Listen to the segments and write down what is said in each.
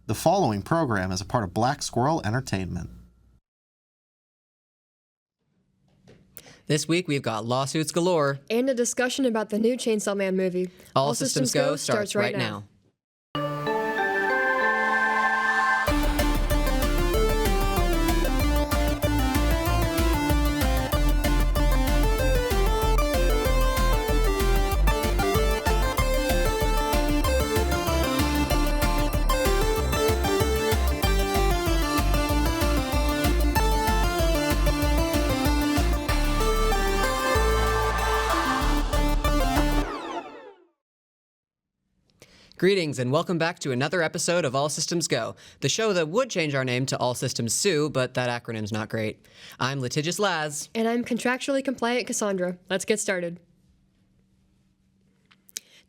The following program is a part of Black Squirrel Entertainment. This week we've got lawsuits galore. And a discussion about the new Chainsaw Man movie. All Systems Go starts right now. Greetings and welcome back to another episode of All Systems Go, the show that would change our name to All Systems Sue, but that acronym's not great. I'm litigious Laz. And I'm contractually compliant Cassandra. Let's get started.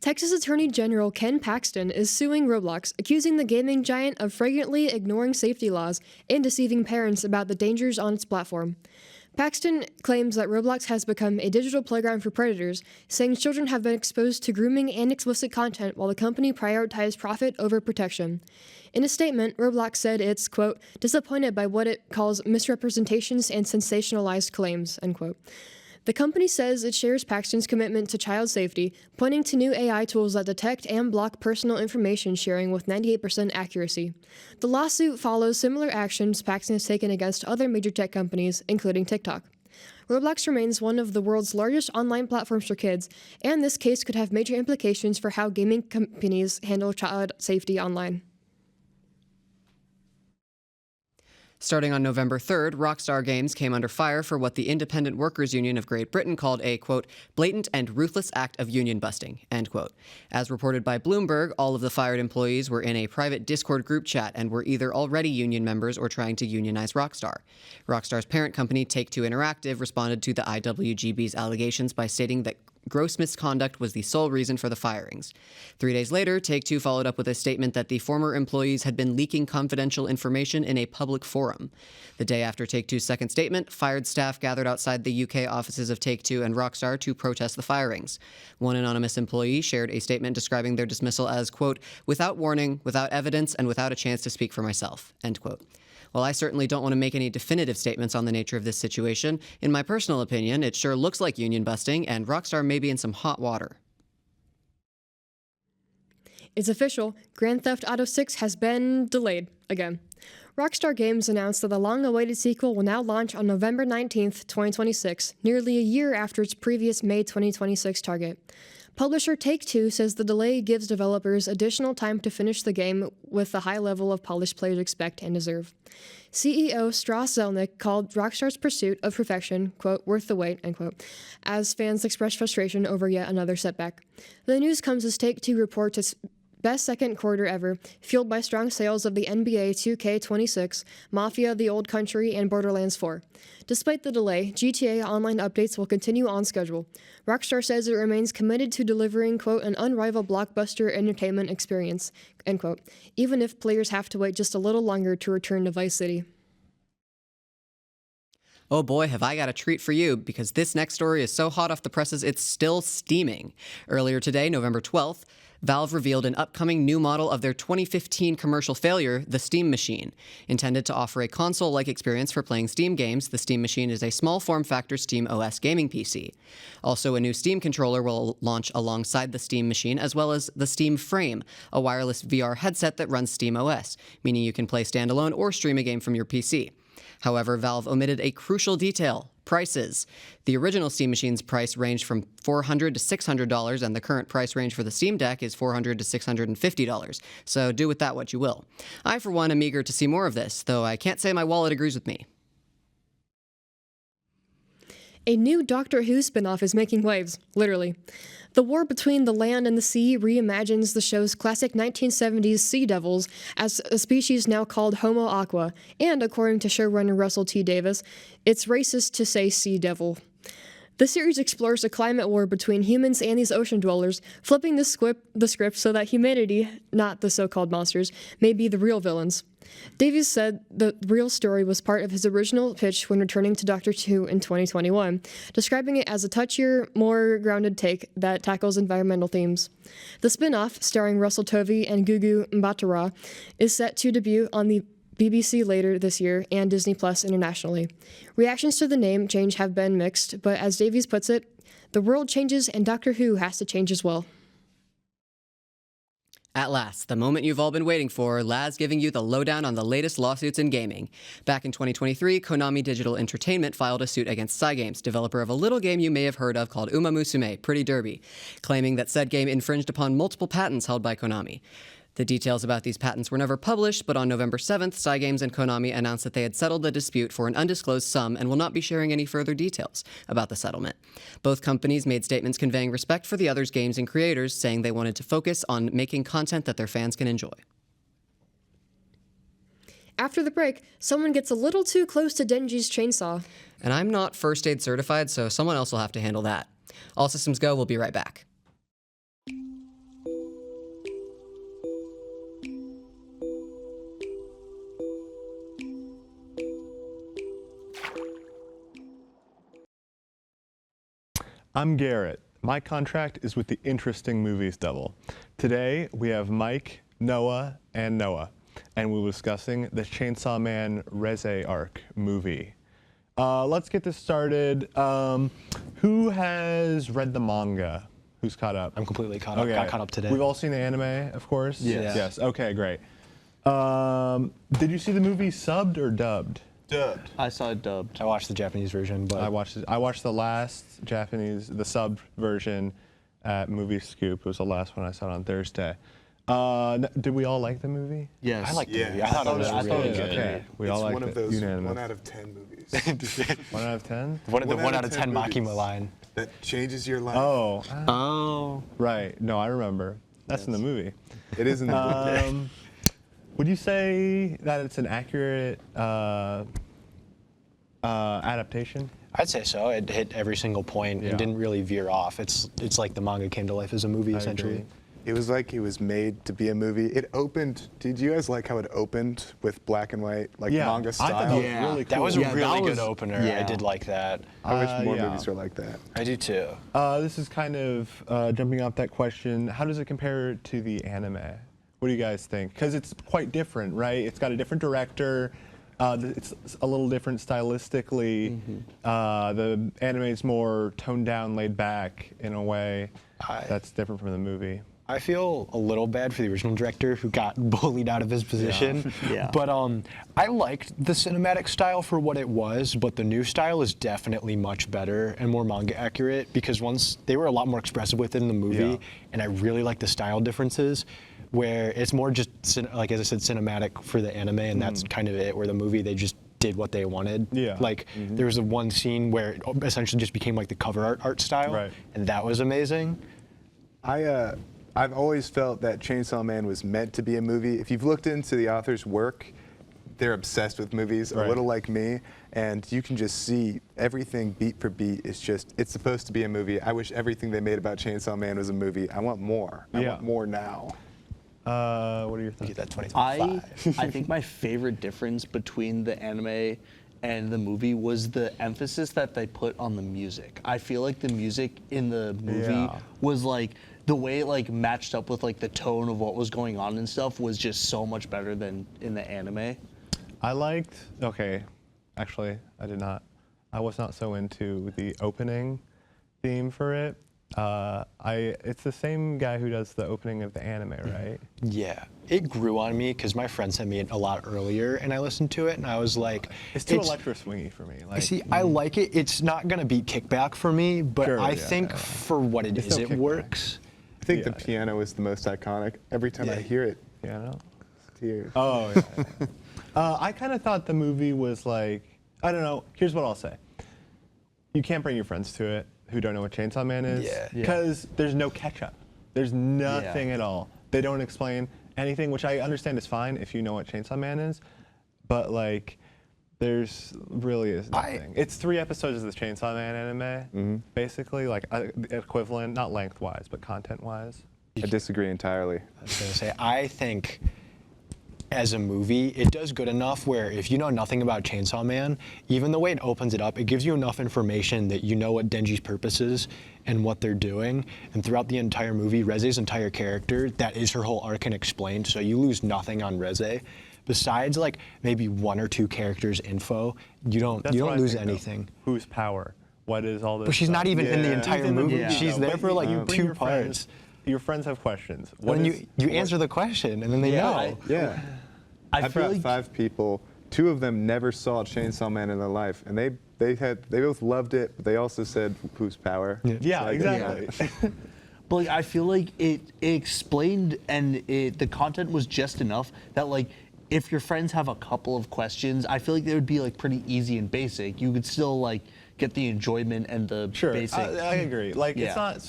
Texas Attorney General Ken Paxton is suing Roblox, accusing the gaming giant of flagrantly ignoring safety laws and deceiving parents about the dangers on its platform. Paxton claims that Roblox has become a digital playground for predators, saying children have been exposed to grooming and explicit content while the company prioritized profit over protection. In a statement, Roblox said it's, quote, disappointed by what it calls misrepresentations and sensationalized claims, end quote. The company says it shares Paxton's commitment to child safety, pointing to new AI tools that detect and block personal information sharing with 98% accuracy. The lawsuit follows similar actions Paxton has taken against other major tech companies, including TikTok. Roblox remains one of the world's largest online platforms for kids, and this case could have major implications for how gaming companies handle child safety online. Starting on November 3rd, Rockstar Games came under fire for what the Independent Workers' Union of Great Britain called a, quote, blatant and ruthless act of union busting, end quote. As reported by Bloomberg, all of the fired employees were in a private Discord group chat and were either already union members or trying to unionize Rockstar. Rockstar's parent company, Take-Two Interactive, responded to the IWGB's allegations by stating that gross misconduct was the sole reason for the firings. 3 days later, Take-Two followed up with a statement that the former employees had been leaking confidential information in a public forum. The day after Take-Two's second statement, fired staff gathered outside the UK offices of Take-Two and Rockstar to protest the firings. One anonymous employee shared a statement describing their dismissal as, quote, without warning, without evidence, and without a chance to speak for myself, end quote. While I certainly don't want to make any definitive statements on the nature of this situation, in my personal opinion, it sure looks like union busting, and Rockstar may be in some hot water. It's official. Grand Theft Auto 6 has been delayed again. Rockstar Games announced that the long-awaited sequel will now launch on November 19th, 2026, nearly a year after its previous May 2026 target. Publisher Take-Two says the delay gives developers additional time to finish the game with the high level of polish players expect and deserve. CEO Strauss Zelnick called Rockstar's pursuit of perfection, quote, worth the wait, end quote, as fans express frustration over yet another setback. The news comes as Take-Two reports its best second quarter ever, fueled by strong sales of the NBA 2K26, Mafia: The Old Country, and Borderlands 4. Despite the delay, GTA Online updates will continue on schedule. Rockstar says it remains committed to delivering, quote, an unrivaled blockbuster entertainment experience, end quote, even if players have to wait just a little longer to return to Vice City. Oh boy, have I got a treat for you, because this next story is so hot off the presses it's still steaming. Earlier today, November 12th, Valve revealed an upcoming new model of their 2015 commercial failure, the Steam Machine. Intended to offer a console-like experience for playing Steam games, the Steam Machine is a small form-factor Steam OS gaming PC. Also, a new Steam controller will launch alongside the Steam Machine, as well as the Steam Frame, a wireless VR headset that runs Steam OS, meaning you can play standalone or stream a game from your PC. However, Valve omitted a crucial detail: prices. The original Steam Machine's price ranged from $400 to $600, and the current price range for the Steam Deck is $400 to $650, so do with that what you will. I, for one, am eager to see more of this, though I can't say my wallet agrees with me. A new Doctor Who spin-off is making waves, literally. The war between the land and the sea reimagines the show's classic 1970s sea devils as a species now called Homo aqua, and according to showrunner Russell T. Davis, it's racist to say sea devil. The series explores a climate war between humans and these ocean dwellers, flipping the script so that humanity, not the so-called monsters, may be the real villains. Davies said the real story was part of his original pitch when returning to Doctor Who in 2021, describing it as a touchier, more grounded take that tackles environmental themes. The spin-off, starring Russell Tovey and Gugu Mbatha-Raw, is set to debut on the BBC later this year and Disney Plus internationally. Reactions to the name change have been mixed, but as Davies puts it, the world changes and Doctor Who has to change as well. At last, the moment you've all been waiting for, Laz giving you the lowdown on the latest lawsuits in gaming. Back in 2023, Konami Digital Entertainment filed a suit against Cygames, developer of a little game you may have heard of called Uma Musume, Pretty Derby, claiming that said game infringed upon multiple patents held by Konami. The details about these patents were never published, but on November 7th, Cygames and Konami announced that they had settled the dispute for an undisclosed sum and will not be sharing any further details about the settlement. Both companies made statements conveying respect for the other's games and creators, saying they wanted to focus on making content that their fans can enjoy. After the break, someone gets a little too close to Denji's chainsaw. And I'm not first aid certified, so someone else will have to handle that. All systems go, we'll be right back. I'm Garrett. My contract is with the Interesting Movies Double. Today, we have Mike, Noah, and Noah, and we'll be discussing the Chainsaw Man Reze Arc movie. Let's get this started. Who has read the manga? Who's caught up? I'm completely caught up. Got caught up today. We've all seen the anime, of course? Yes. Yes. Okay, great. Did you see the movie subbed or dubbed? Dubbed. I saw it dubbed. I watched the Japanese version, but I watched the last Japanese, the subbed version at Movie Scoop. It was the last one I saw on Thursday. Did we all like the movie? yes, I liked the movie. Yeah. I thought it was I thought it really was good. Okay, we all It's liked one of it. those Unanimous. 1 out of 10 movies. 1 out of 10? The One one out out of of 10 10 Makima movies. line. That changes your life. Oh, Oh. right. No, I remember. That's in the movie. It is in the movie. Would you say that it's an accurate adaptation? I'd say so. It hit every single point Yeah. and didn't really veer off. It's like the manga came to life as a movie, essentially. agree. It was like it was made to be a movie. It opened. Did you guys like how it opened with black and white, like Yeah, manga I thought style? that was really cool. That was a Yeah, really that good was- opener. yeah. I did like that. I wish more yeah. movies were like that. I do too. This is kind of jumping off that question. How does it compare to the anime? What do you guys think? Because it's quite different, right? It's got a different director. It's a little different stylistically. The anime is more toned down, laid back in a way that's different from the movie. I feel a little bad for the original director who got bullied out of his position. Yeah. But I liked the cinematic style for what it was, but the new style is definitely much better and more manga accurate because once they were a lot more expressive with it in the movie, Yeah. and I really like the style differences where it's more just, like as I said, cinematic for the anime, and that's kind of it, where the movie, they just did what they wanted. Yeah. Like, there was one scene where it essentially just became like the cover art style, Right. and that was amazing. I've always felt that Chainsaw Man was meant to be a movie. If you've looked into the author's work, they're obsessed with movies, Right. a little like me, and you can just see everything beat for beat. It's supposed to be a movie. I wish everything they made about Chainsaw Man was a movie. I want more. I Yeah. want more now. What are your Get thoughts? that 2025. I think my favorite difference between the anime and the movie was the emphasis that they put on the music. I feel like the music in the movie Yeah. was like the way it like matched up with like the tone of what was going on and stuff was just so much better than in the anime. I liked, okay, actually, I did not. I was not so into the opening theme for it. It's the same guy who does the opening of the anime, right? Yeah, it grew on me because my friend sent me it a lot earlier, and I listened to it, and I was like, It's too electro swingy for me. Like, See, I like it. It's not gonna beat Kickback for me, but Sure, I yeah, think yeah. for what it It's is, no it Kickback. works. I think Yeah. the piano is the most iconic. Every time I Yeah. hear it, piano? tears. Oh, yeah. I kind of thought the movie was like, I don't know, here's what I'll say. You can't bring your friends to it who don't know what Chainsaw Man is. Yeah. Because there's no catch up. There's nothing at all. They don't explain anything, which I understand is fine if you know what Chainsaw Man is. But like, There's really is nothing. It's 3 episodes of the Chainsaw Man anime, basically, like equivalent, not lengthwise, but content-wise. I disagree entirely. I was gonna say, I think as a movie, it does good enough where if you know nothing about Chainsaw Man, even the way it opens it up, it gives you enough information that you know what Denji's purpose is and what they're doing. And throughout the entire movie, Reze's entire character, that is her whole arc and explained, so you lose nothing on Reze. Besides like maybe 1 or 2 characters info, you don't lose anything. Whose power? What is all this? But she's not even in the entire movie. She's there for like 2 parts. Your friends have questions. When you answer the question, and then they know. I've got 5 people. 2 of them never saw Chainsaw Man in their life, and they both loved it, but they also said whose power. Yeah, So exactly. But like, I feel like it explained and the content was just enough that like if your friends have a couple of questions, I feel like they would be like pretty easy and basic. You could still like get the enjoyment and the basic. I agree. Like it's not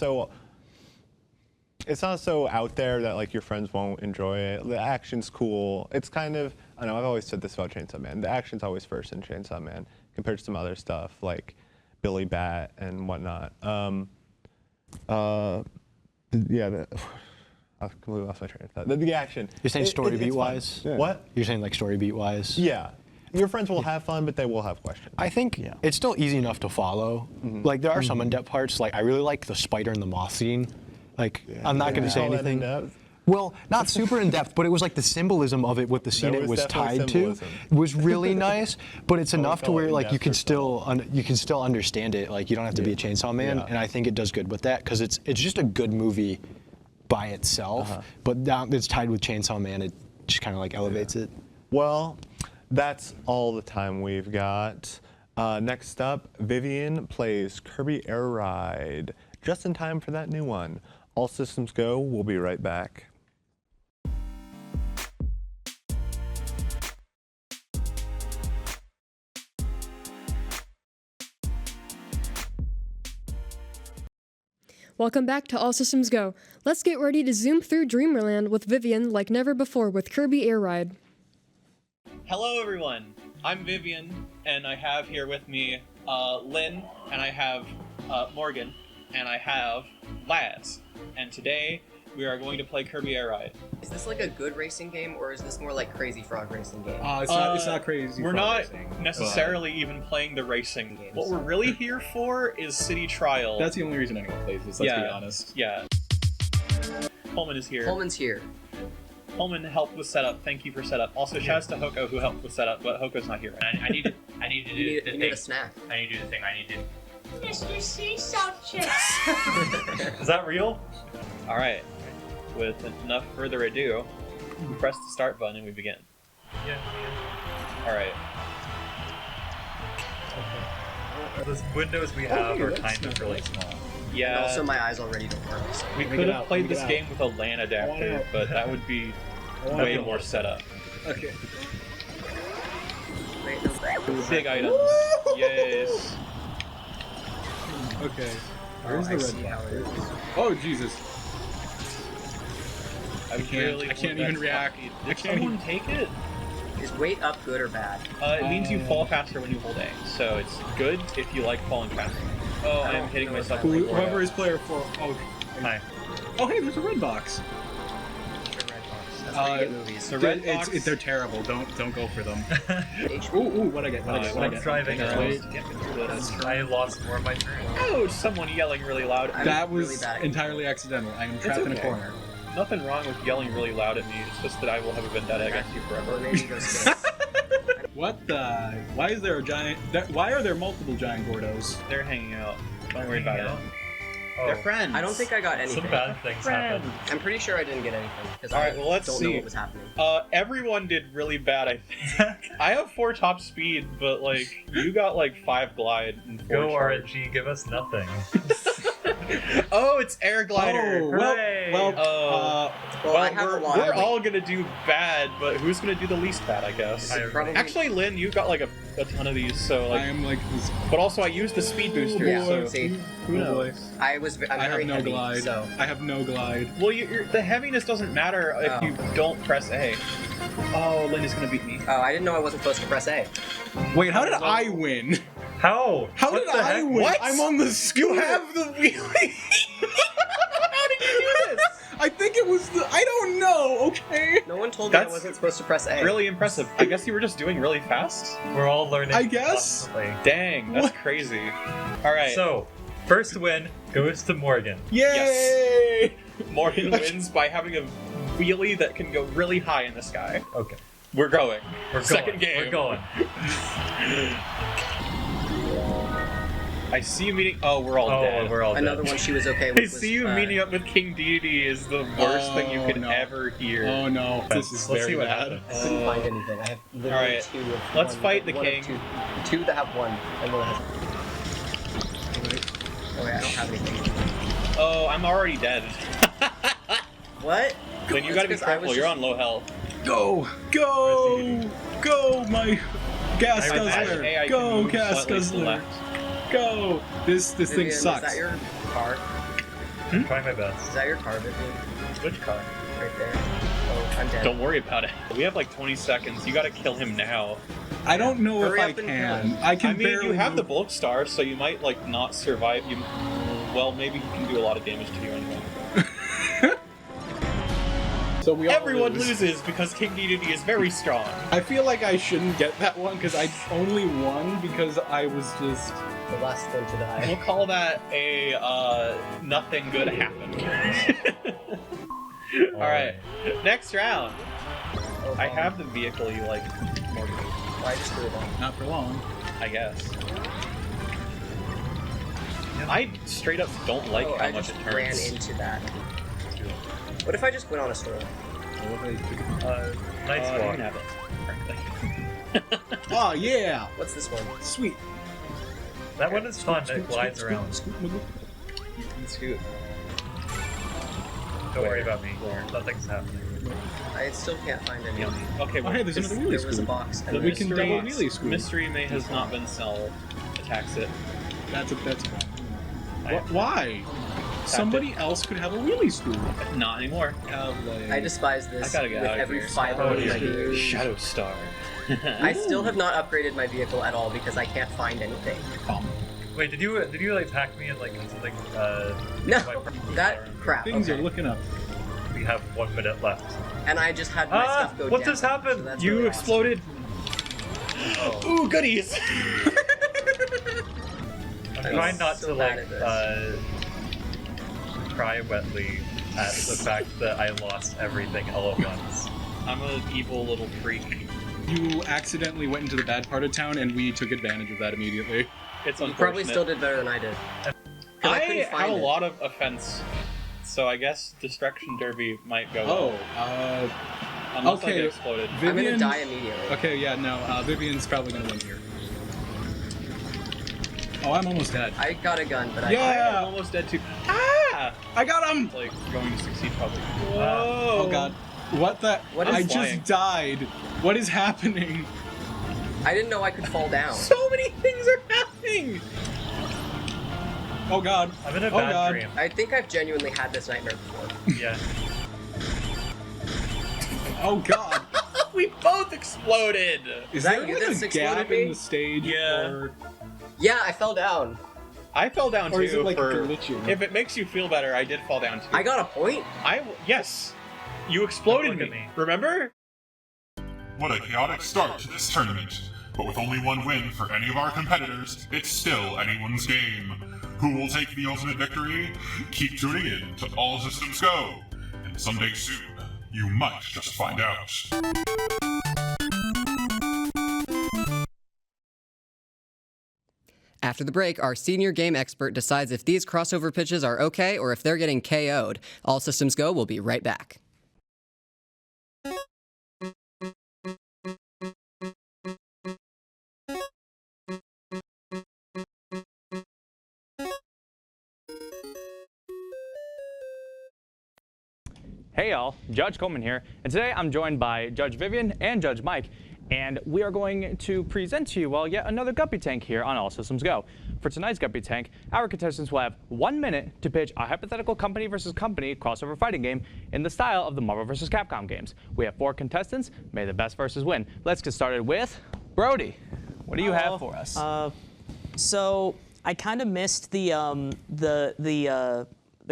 so out there that like your friends won't enjoy it. The action's cool. It's kind of, I know I've always said this about Chainsaw Man. The action's always first in Chainsaw Man compared to some other stuff like Billy Bat and whatnot. I completely lost my train of thought. The action. You're saying story beat wise? Yeah. What? You're saying like story beat wise? Yeah. Your friends will have fun, but they will have questions. I think it's still easy enough to follow. Like there are some in-depth parts. Like I really like the spider and the moth scene. Like I'm not going to say anything. Well, not super in depth, but it was like the symbolism of it with the scene There it was was definitely tied symbolism. to was really nice. But it's enough to call it where like you can in-depth still understand it. Like you don't have to be a Chainsaw Man, and I think it does good with that because it's just a good movie by itself. But now it's tied with Chainsaw Man, it just kind of like elevates it. Well, that's all the time we've got. Next up, Vivian plays Kirby Air Ride. Just in time for that new one. All systems go. We'll be right back. Welcome back to All Systems Go. Let's get ready to zoom through Dreamland with Vivian like never before with Kirby Air Ride. Hello everyone, I'm Vivian, and I have here with me Lynn, and I have Morgan, and I have Laz. And today we are going to play Kirby Air Ride. Is this like a good racing game, or is this more like Crazy Frog racing game? It's not crazy. We're frog not racing, necessarily even playing the racing. What we're really here for is City Trial. That's the only reason anyone plays this, let's be honest. Yeah. Coleman is here. Coleman's here. Coleman helped with setup. Thank you for setup. Also, shouts to Hoko who helped with setup, but Hoko's not here. I need to do the thing. You need a snack. I need to do the thing. I need to. Mr. Seesaw Chips. Is that real? All right. With enough further ado, we press the start button and we begin. Yeah. All right. The windows we have are kind of really small. Yeah. And also, my eyes already don't work. So. We could have played this game with a LAN adapter, but that would be way more setup. Okay. Wait, no. Big items. Yes. Okay. Where's the red box? Oh, Jesus. I can't even react. Did someone take it? Is weight up good or bad? It means you fall faster when you hold A, so it's good if you like falling faster. Oh, I'm hitting myself. Whoever is player 4. Oh, Hi. Oh, hey, there's a red box. That's where you get movies. The red box. They're terrible. Don't go for them. Ooh, what I get? What I get? Driving. Wait. I lost more of my turn. Oh, someone yelling really loud. That was really bad. entirely accidental. I am trapped in a corner. Nothing wrong with yelling really loud at me. It's just that I will have a vendetta against you Or forever. maybe go space. What the? Why is there a giant? Why are there multiple giant Gordos? They're hanging out. Don't worry about it. Oh. They're friends. I don't think I got anything. Some bad things happen. I'm pretty sure I didn't get anything because All I right, well, let's don't see. know what was happening. Everyone did really bad, I think. I have 4 top speed, but like you got like 5 glide and 4 Go charge. RNG, give us nothing. Oh, it's air glider. Oh, Hooray! Well, I have a lot. we're all gonna do bad, but who's gonna do the least bad, I guess. Probably. Actually, Lynn, you got like a ton of these, so I like. am like this. But also, I used the speed booster, Yeah, so see, who knows? I'm I very have no heavy, glide. so I have no glide. Well, the heaviness doesn't matter if Oh. you don't press A. Oh, Lynn is gonna beat me. Oh, I didn't know I wasn't supposed to press A. Wait, how did I win? How? How What did the I heck? win? What? I'm on the scooter. You have the wheelie. How did you do this? I think it was the. I don't know. Okay. No one told me I That's wasn't supposed to press A. Really impressive. I guess you were just doing really fast. We're all learning. I guess. constantly. Dang, that's What? crazy. All right. So, first win goes to Morgan. Yay! Morgan wins by having a wheelie that can go really high in the sky. Okay. We're going. We're Second going. game. We're going. I see you meeting. Oh, we're all dead. We're all dead. Another one she was okay with. I see you meeting up with King Deity is the worst thing you could no. ever hear. Oh no, this is Let's very see what bad. happens. I couldn't find anything. I have literally Alright, two of let's one- fight the one of king. Two that have one, and one that has. Oh wait, I don't have anything. Oh, I'm already dead. What? Then you It's gotta be 'cause I careful. was You're just- on low health. Go, my gas I was guzzler. Hey, I Go, can move gas slightly to the guzzler. left. Go. This thing Vivian, sucks. Is that your car? I'm trying my best. Is that your car, Vivian? Which car? Right there. Oh, I'm dead. Don't worry about it. We have like 20 seconds. You gotta kill him now. I don't know Hurry if I up and can. kill. I can I mean, barely you have the move. bulk star, so you might like not survive. You, well, maybe he can do a lot of damage to you anyway. So we all Everyone lose. loses because King Deity is very strong. I feel like I shouldn't get that one because I only won because I was just. The last one to die. We'll call that a nothing good happened. All right, next round. Oh, I have the vehicle you like more, Why just do it all? Not for long. I guess. I straight up don't like Oh, how I much just it ran turns. into that. What if I just went on a stroll? Nice You walk. can have it. Oh yeah! What's this one? Sweet. That one is fun. It glides around. Scoot. Don't worry about me. Nothing's happening. I still can't find any. Yummy. Okay, Oh well, hey, there's another wheelie There was a scoop. box. And the we can mystery, double wheelie scoop. mystery may has not been solved. Attacks it. That's a why? Somebody else could have a wheelie scoop. Not anymore. I despise this I gotta get with out of every here. fiber Oh, of my dear. being. Shadow Star. I still have not upgraded my vehicle at all because I can't find anything. Wait, did you like pack me in like something? No, my- that crap. Things okay. are looking up. We have 1 minute left. And I just had my stuff go what down. just happened? So that's You really exploded. Oh. Ooh, goodies. I'm I'm trying not so to bad like at this. cry wetly at the fact that I lost everything all at once. I'm an evil little freak. You accidentally went into the bad part of town, and we took advantage of that immediately. It's You unfortunate. probably still did better than I did. 'Cause I couldn't have find a it. lot of offense, so I guess Destruction Derby might go. Oh, unless I okay. get exploded. I'm gonna Vivian. die immediately. Okay, yeah, no. Vivian's probably gonna win here. Oh, I'm almost dead. I got a gun, but Yeah. I'm almost dead too. Ah! I got him. It's like going to succeed probably. Oh God. What the? What I is flying? just died. What is happening? I didn't know I could fall down. So many things are happening. Oh God. I'm in a Oh, bad God. dream. I think I've genuinely had this nightmare before. Yeah. Oh God. We both exploded. Is that there you like that's a exploded gap me? in the stage? Yeah. Or, Yeah, I fell down. I fell down or too. is it like for, glitching? If it makes you feel better, I did fall down too. I got a point. Yes. You exploded Don't look me. at me. Remember? What a chaotic start to this tournament. But with only one win for any of our competitors, it's still anyone's game. Who will take the ultimate victory? Keep tuning in to All Systems Go. And someday soon, you might just find out. After the break, our senior game expert decides if these crossover pitches are okay or if they're getting KO'd. All Systems Go, we'll be right back. Hey y'all, Judge Coleman here, and today I'm joined by Judge Vivian and Judge Mike, and we are going to present to you, well, yet another Guppy Tank here on All Systems Go. For tonight's Guppy Tank, our contestants will have 1 minute to pitch a hypothetical company versus company crossover fighting game in the style of the Marvel vs. Capcom games. We have 4 contestants. May the best versus win. Let's get started with Brody. What do you have for us? So I kind of missed the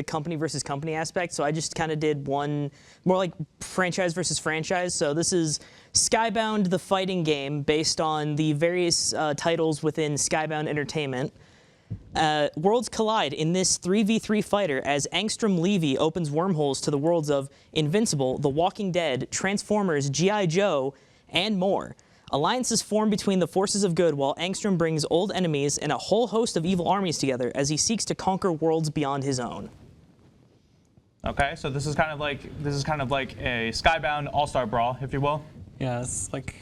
company versus company aspect, so I just kind of did one more like franchise versus franchise. So this is Skybound, the fighting game, based on the various titles within Skybound Entertainment. Worlds collide in this 3v3 fighter as Angstrom Levy opens wormholes to the worlds of Invincible, The Walking Dead, Transformers, G.I. Joe, and more. Alliances form between the forces of good while Angstrom brings old enemies and a whole host of evil armies together as he seeks to conquer worlds beyond his own. Okay, so this is kind of like a Skybound All-Star Brawl, if you will. Yes, like.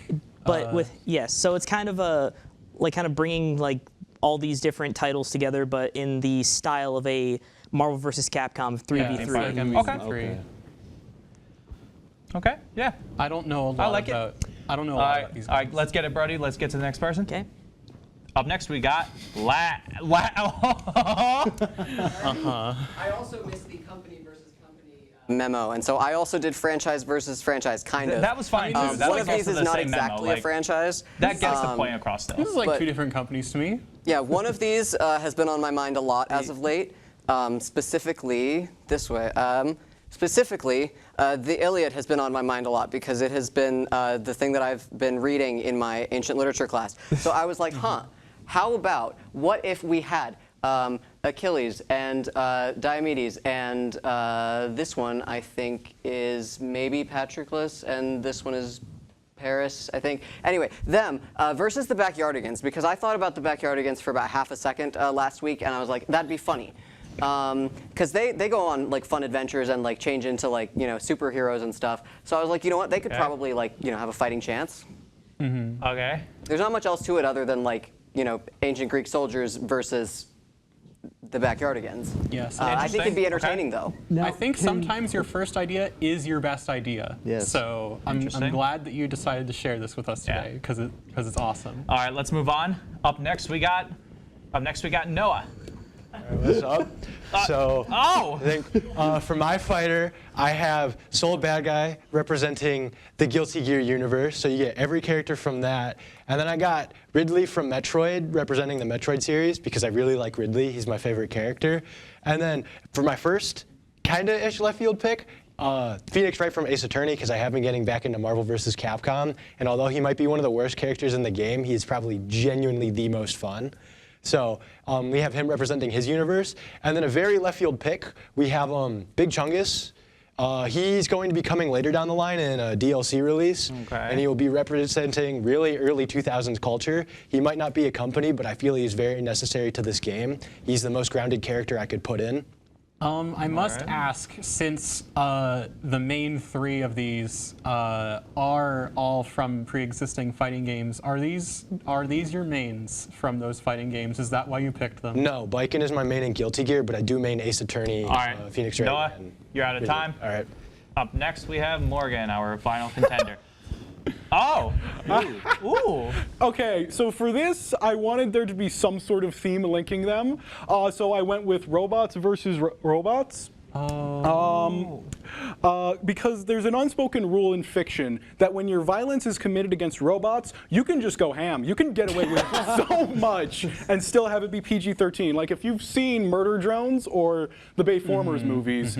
But so it's kind of bringing like all these different titles together, but in the style of a Marvel vs. Capcom 3v3. Okay, yeah. I don't know a lot about. I don't know a lot about these games. All right, let's get it, Brody. Let's get to the next person. Okay. Up next, we got I also missed the company versus company memo, and so I also did franchise versus franchise, kind of. That was fine, too. That one was of these also is the not same memo, exactly like, a franchise. That gets the point across, though. This is like 2 different companies to me. Yeah, one of these has been on my mind a lot as of late, specifically this way. The Iliad has been on my mind a lot because it has been the thing that I've been reading in my ancient literature class. So I was like, how about, what if we had Achilles and Diomedes and this one I think is maybe Patroclus and this one is Paris, I think. Anyway, them versus the Backyardigans, because I thought about the Backyardigans for about half a second last week and I was like, that'd be funny. Because they go on like fun adventures and like change into like superheroes and stuff. So I was like, you know what, they could probably like have a fighting chance. Mm-hmm. Okay. There's not much else to it other than like ancient Greek soldiers versus the Backyardigans. Yes. I think it'd be entertaining though. I think sometimes your first idea is your best idea. Yes. So I'm glad that you decided to share this with us today because it's awesome. All right, let's move on. Up next we got Noah. What's up? I think for my fighter, I have Soul Bad Guy representing the Guilty Gear universe, so you get every character from that. And then I got Ridley from Metroid representing the Metroid series because I really like Ridley. He's my favorite character. And then for my first kinda-ish left field pick, Phoenix Wright from Ace Attorney because I have been getting back into Marvel vs. Capcom. And although he might be one of the worst characters in the game, he's probably genuinely the most fun. So we have him representing his universe. And then a very left field pick, we have Big Chungus. He's going to be coming later down the line in a DLC release. Okay. And he will be representing really early 2000s culture. He might not be a company, but I feel he's very necessary to this game. He's the most grounded character I could put in. I must ask, since the main 3 of these are all from pre-existing fighting games, are these your mains from those fighting games? Is that why you picked them? No, Biken is my main in Guilty Gear, but I do main Ace Attorney, Phoenix Wright. Noah, you're out of time. All right. Up next we have Morgan, our final contender. Oh! Ooh. Okay, so for this, I wanted there to be some sort of theme linking them. So I went with robots versus robots. Because there's an unspoken rule in fiction that when your violence is committed against robots, you can just go ham. You can get away with so much and still have it be PG-13. Like if you've seen Murder Drones or the Bayformers movies,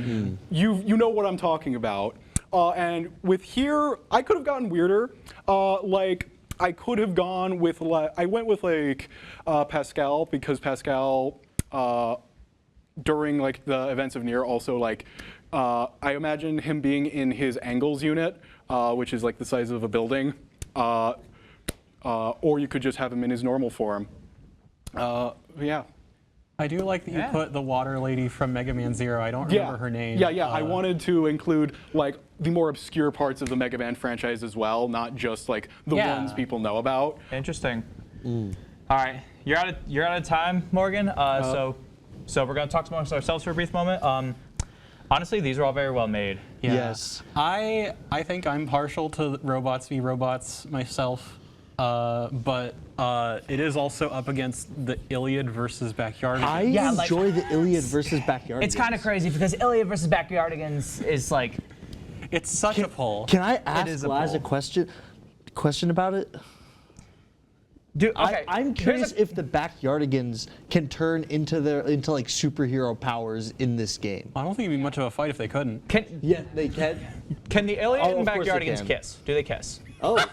you know what I'm talking about. And with here, I could have gotten weirder. Like I could have gone with I went with like Pascal because Pascal during like the events of Nier also like I imagine him being in his angles unit, which is like the size of a building, or you could just have him in his normal form. Yeah. I do like that you put the water lady from Mega Man Zero. I don't remember her name. Yeah. I wanted to include like the more obscure parts of the Mega Man franchise as well, not just like the ones people know about. Interesting. All right, you're out of time, Morgan. So we're gonna talk amongst ourselves for a brief moment. Honestly, these are all very well made. Yeah. Yes. I think I'm partial to Robots v. Robots myself, but it is also up against the Iliad versus Backyardigans. I enjoy the Iliad versus Backyardigans. It's kind of crazy because Iliad versus Backyardigans is like. It's such a pull. Can I ask Laz a question about it? Dude, okay. I'm curious if the Backyardigans can turn into like superhero powers in this game. I don't think it'd be much of a fight if they couldn't. Yeah, they can. Can the Iliad and of course they Backyardigans can. kiss? Do they kiss? Oh.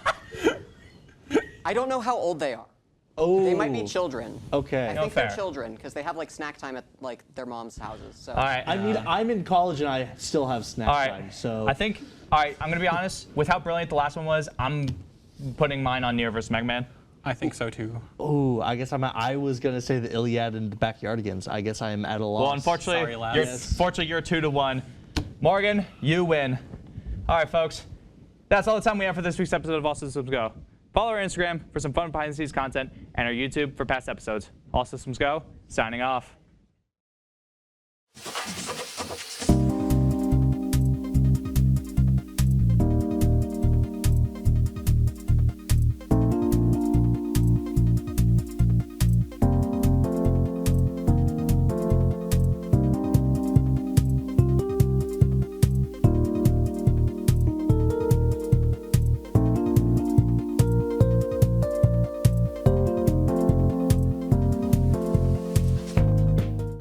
I don't know how old they are. Oh. They might be children. Okay. I No, think they're fair. children because they have like snack time at like their mom's houses. So. All right. I mean, I'm in college and I still have snack All right. time, so. I think. All right. I'm gonna be honest. With how brilliant the last one was, I'm putting mine on Neo versus Mega Man. I think so too. Oh, I guess I was gonna say the Iliad and the Backyardigans. I guess I am at a loss. Well, unfortunately, Sorry, Laz. you're 2-1. Morgan, you win. All right, folks. That's all the time we have for this week's episode of All Systems Go. Follow our Instagram for some fun behind-the-scenes content and our YouTube for past episodes. All Systems Go, signing off.